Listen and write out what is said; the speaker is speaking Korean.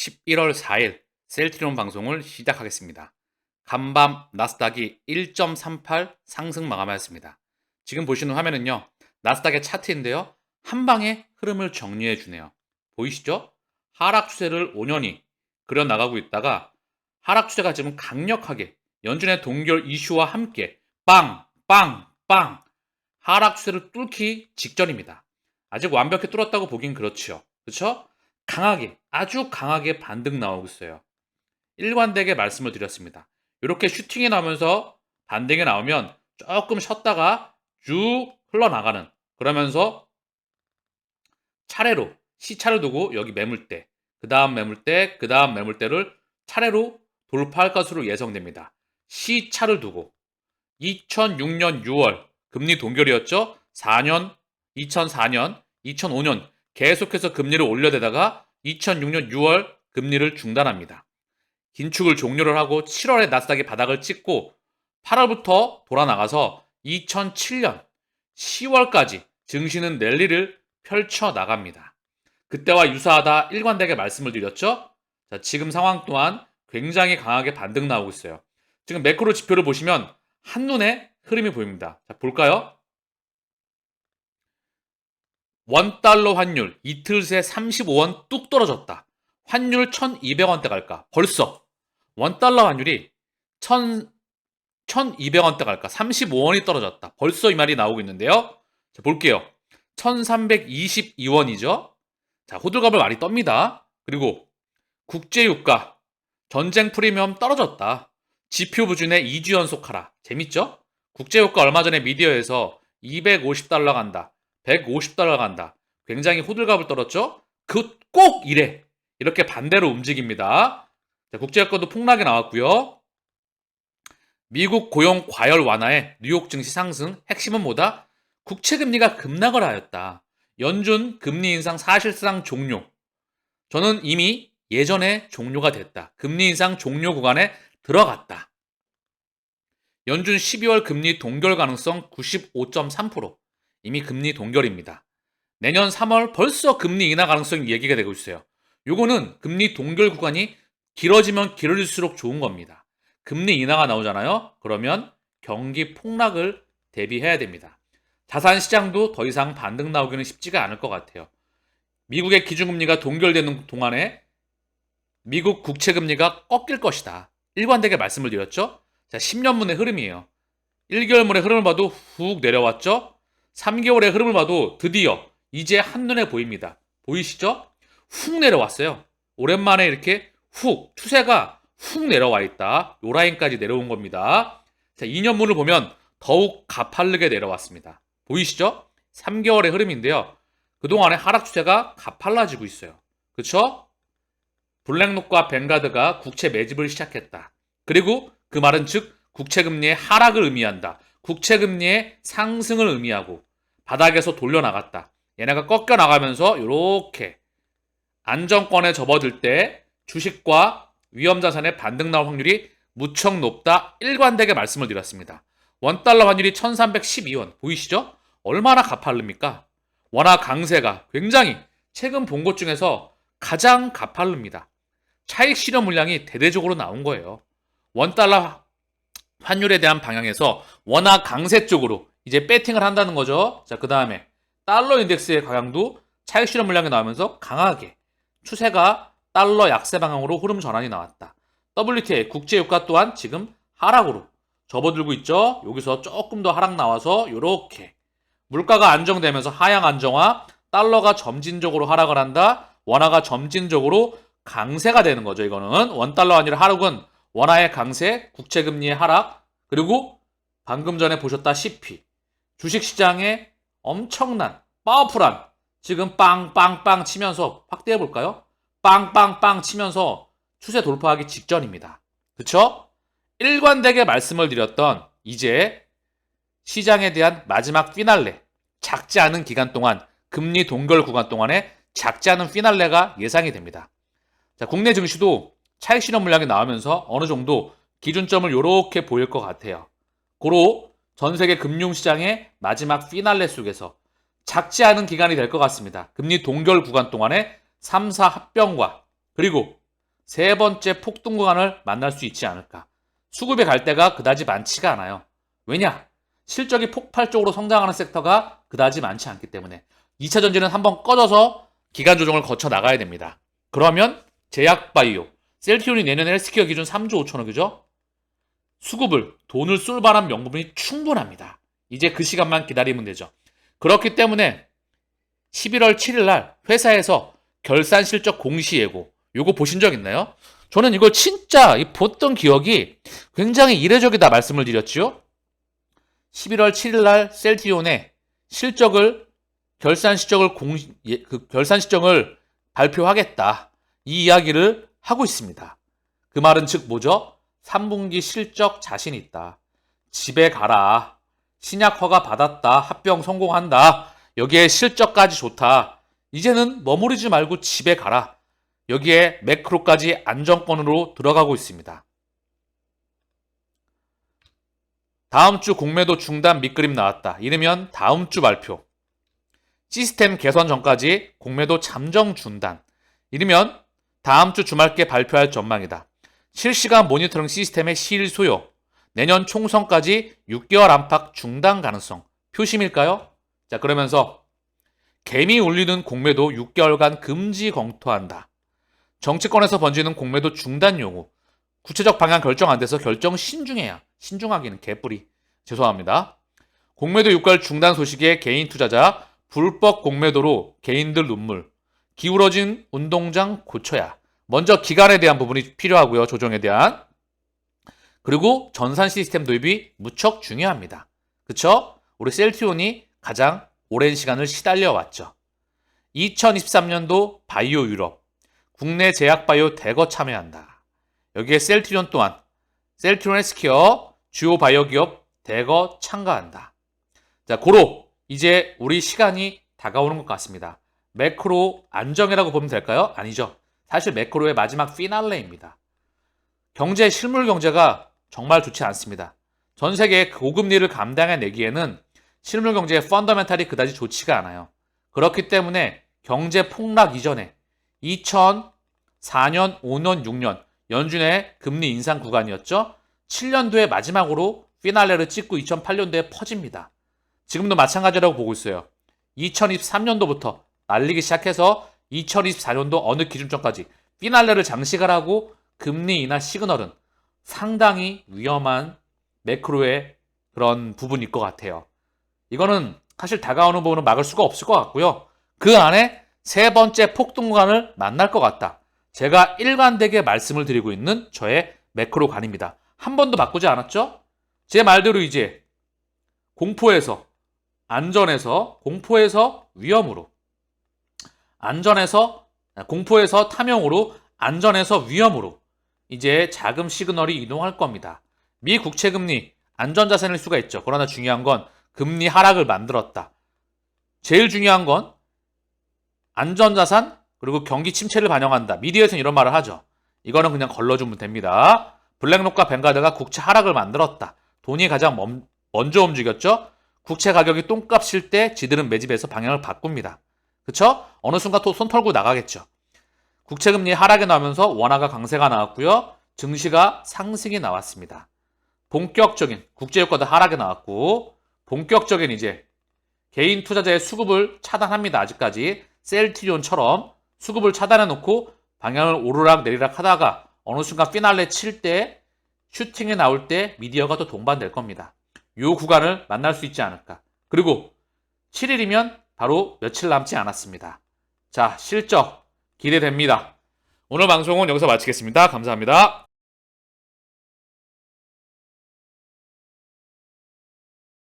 11월 4일 셀트리온 방송을 시작하겠습니다. 간밤 나스닥이 1.38 상승 마감하였습니다. 지금 보시는 화면은요, 나스닥의 차트인데요, 한 방에 흐름을 정리해 주네요. 보이시죠? 하락 추세를 5년이 그려 나가고 있다가 하락 추세가 지금 강력하게 연준의 동결 이슈와 함께 빵, 빵, 빵 하락 추세를 뚫기 직전입니다. 아직 완벽히 뚫었다고 보긴 그렇죠. 그렇죠? 강하게, 아주 강하게 반등 나오고 있어요. 일관되게 말씀을 드렸습니다. 이렇게 슈팅이 나오면서 반등이 나오면 조금 쉬었다가 쭉 흘러나가는, 그러면서 차례로 시차를 두고 여기 매물대, 그 다음 매물대, 그 다음 매물대를 차례로 돌파할 것으로 예상됩니다. 시차를 두고 2006년 6월 금리 동결이었죠. 4년, 2004년, 2005년 계속해서 금리를 올려대다가 2006년 6월 금리를 중단합니다. 긴축을 종료를 하고 7월에 나스닥이 바닥을 찍고 8월부터 돌아나가서 2007년 10월까지 증시는 랠리를 펼쳐나갑니다. 그때와 유사하다 일관되게 말씀을 드렸죠. 자, 지금 상황 또한 굉장히 강하게 반등 나오고 있어요. 지금 매크로 지표를 보시면 한눈에 흐름이 보입니다. 자, 볼까요? 원달러 환율 이틀 새 35원 뚝 떨어졌다. 환율 1200원대 갈까? 벌써 원달러 환율이 1200원대 갈까? 35원이 떨어졌다. 벌써 이 말이 나오고 있는데요. 자, 볼게요. 1322원이죠. 자, 호들갑을 많이 떱니다. 그리고 국제유가 전쟁 프리미엄 떨어졌다. 지표 부진에 2주 연속 하라. 재밌죠? 국제유가 얼마 전에 미디어에서 250달러 간다. 150달러 간다. 굉장히 호들갑을 떨었죠? 꼭 이래. 이렇게 반대로 움직입니다. 자, 국제유가도 폭락이 나왔고요. 미국 고용 과열 완화에 뉴욕 증시 상승, 핵심은 뭐다? 국채금리가 급락을 하였다. 연준 금리 인상 사실상 종료. 저는 이미 예전에 종료가 됐다. 금리 인상 종료 구간에 들어갔다. 연준 12월 금리 동결 가능성 95.3%. 이미 금리 동결입니다. 내년 3월 벌써 금리 인하 가능성이 얘기가 되고 있어요. 요거는 금리 동결 구간이 길어지면 길어질수록 좋은 겁니다. 금리 인하가 나오잖아요. 그러면 경기 폭락을 대비해야 됩니다. 자산 시장도 더 이상 반등 나오기는 쉽지가 않을 것 같아요. 미국의 기준금리가 동결되는 동안에 미국 국채금리가 꺾일 것이다. 일관되게 말씀을 드렸죠. 자, 10년분의 흐름이에요. 1개월분의 흐름을 봐도 훅 내려왔죠. 3개월의 흐름을 봐도 드디어 이제 한눈에 보입니다. 보이시죠? 훅 내려왔어요. 오랜만에 이렇게 추세가 훅 내려와 있다. 요 라인까지 내려온 겁니다. 자, 2년분을 보면 더욱 가파르게 내려왔습니다. 보이시죠? 3개월의 흐름인데요. 그동안의 하락 추세가 가팔라지고 있어요. 그쵸? 블랙록과 뱅가드가 국채 매집을 시작했다. 그리고 그 말은 즉 국채금리의 하락을 의미한다. 국채금리의 상승을 의미하고 바닥에서 돌려나갔다. 얘네가 꺾여나가면서 이렇게 안정권에 접어들 때 주식과 위험자산의 반등 나올 확률이 무척 높다. 일관되게 말씀을 드렸습니다. 원달러 환율이 1312원 보이시죠? 얼마나 가파릅니까? 원화 강세가 굉장히 최근 본 것 중에서 가장 가파릅니다. 차익 실현 물량이 대대적으로 나온 거예요. 원달러 환율에 대한 방향에서 원화 강세 쪽으로 이제 배팅을 한다는 거죠. 자, 그 다음에 달러 인덱스의 방향도 차익 실현 물량이 나오면서 강하게 추세가 달러 약세 방향으로 흐름 전환이 나왔다. WTA 국제유가 또한 지금 하락으로 접어들고 있죠. 여기서 조금 더 하락 나와서 이렇게 물가가 안정되면서 하향 안정화, 달러가 점진적으로 하락을 한다. 원화가 점진적으로 강세가 되는 거죠. 이거는 원달러 환율의 하락은 원화의 강세, 국채금리의 하락, 그리고 방금 전에 보셨다시피 주식시장에 엄청난 파워풀한 지금 빵빵빵 치면서 확대해 볼까요? 빵빵빵 치면서 추세 돌파하기 직전입니다. 그쵸? 일관되게 말씀을 드렸던 이제 시장에 대한 마지막 피날레, 작지 않은 기간 동안 금리 동결 구간 동안에 작지 않은 피날레가 예상이 됩니다. 자, 국내 증시도 차익 실현 물량이 나오면서 어느 정도 기준점을 이렇게 보일 것 같아요. 고로 전 세계 금융시장의 마지막 피날레 속에서 작지 않은 기간이 될 것 같습니다. 금리 동결 구간 동안에 3사 합병과 그리고 세 번째 폭등 구간을 만날 수 있지 않을까. 수급의 갈대가 그다지 많지가 않아요. 왜냐? 실적이 폭발적으로 성장하는 섹터가 그다지 많지 않기 때문에 2차 전지는 한번 꺼져서 기간 조정을 거쳐 나가야 됩니다. 그러면 제약바이오, 셀트리온이 내년에 헬스케어 기준 3조 5천억이죠? 수급을, 돈을 쏠 만한 명분이 충분합니다. 이제 그 시간만 기다리면 되죠. 그렇기 때문에 11월 7일 날 회사에서 결산 실적 공시 예고, 요거 보신 적 있나요? 저는 이걸 진짜 봤던 기억이 굉장히 이례적이다 말씀을 드렸지요. 11월 7일 날 셀트리온의 결산 실적을 발표하겠다. 이 이야기를 하고 있습니다. 그 말은 즉 뭐죠? 3분기 실적 자신 있다. 집에 가라. 신약 허가 받았다. 합병 성공한다. 여기에 실적까지 좋다. 이제는 머무르지 말고 집에 가라. 여기에 매크로까지 안정권으로 들어가고 있습니다. 다음 주 공매도 중단 밑그림 나왔다. 이르면 다음 주 발표. 시스템 개선 전까지 공매도 잠정 중단. 이르면 다음 주 주말께 발표할 전망이다. 실시간 모니터링 시스템의 실소요. 내년 총선까지 6개월 안팎 중단 가능성. 표심일까요? 자, 그러면서 개미 울리는 공매도 6개월간 금지 검토한다. 정치권에서 번지는 공매도 중단 요구. 구체적 방향 결정 안 돼서 결정 신중해야. 신중하기는 개뿔이. 죄송합니다. 공매도 6개월 중단 소식에 개인 투자자, 불법 공매도로 개인들 눈물. 기울어진 운동장 고쳐야. 먼저 기간에 대한 부분이 필요하고요. 조정에 대한. 그리고 전산 시스템 도입이 무척 중요합니다. 그쵸? 우리 셀트리온이 가장 오랜 시간을 시달려 왔죠. 2023년도 바이오 유럽. 국내 제약 바이오 대거 참여한다. 여기에 셀트리온 또한 셀트리온 헬스케어 주요 바이오 기업 대거 참가한다. 자, 고로 이제 우리 시간이 다가오는 것 같습니다. 매크로 안정이라고 보면 될까요? 아니죠. 사실 매크로의 마지막 피날레입니다. 실물 경제가 정말 좋지 않습니다. 전 세계 고금리를 감당해내기에는 실물 경제의 펀더멘탈이 그다지 좋지가 않아요. 그렇기 때문에 경제 폭락 이전에 2004년, 5년, 6년 연준의 금리 인상 구간이었죠. 7년도에 마지막으로 피날레를 찍고 2008년도에 퍼집니다. 지금도 마찬가지라고 보고 있어요. 2023년도부터 날리기 시작해서 2024년도 어느 기준점까지 피날레를 장식을 하고 금리 인하 시그널은 상당히 위험한 매크로의 그런 부분일 것 같아요. 이거는 사실 다가오는 부분은 막을 수가 없을 것 같고요. 그 안에 세 번째 폭등 구간을 만날 것 같다. 제가 일관되게 말씀을 드리고 있는 저의 매크로관입니다. 한 번도 바꾸지 않았죠? 제 말대로 이제 공포에서 위험으로, 공포에서 탐욕으로, 안전에서 위험으로 이제 자금 시그널이 이동할 겁니다. 미 국채금리 안전자산일 수가 있죠. 그러나 중요한 건 금리 하락을 만들었다. 제일 중요한 건 안전자산 그리고 경기 침체를 반영한다. 미디어에서는 이런 말을 하죠. 이거는 그냥 걸러주면 됩니다. 블랙록과 뱅가드가 국채 하락을 만들었다. 돈이 가장 먼저 움직였죠. 국채 가격이 똥값일 때 지들은 매집해서 방향을 바꿉니다. 그쵸? 어느 순간 또 손 털고 나가겠죠. 국채금리 하락이 나오면서 원화가 강세가 나왔고요. 증시가 상승이 나왔습니다. 본격적인 국제유가도 하락이 나왔고 본격적인 이제 개인 투자자의 수급을 차단합니다. 아직까지 셀트리온처럼 수급을 차단해놓고 방향을 오르락 내리락 하다가 어느 순간 피날레 칠 때 슈팅에 나올 때 미디어가 또 동반될 겁니다. 요 구간을 만날 수 있지 않을까. 그리고 7일이면 바로 며칠 남지 않았습니다. 자, 실적 기대됩니다. 오늘 방송은 여기서 마치겠습니다. 감사합니다.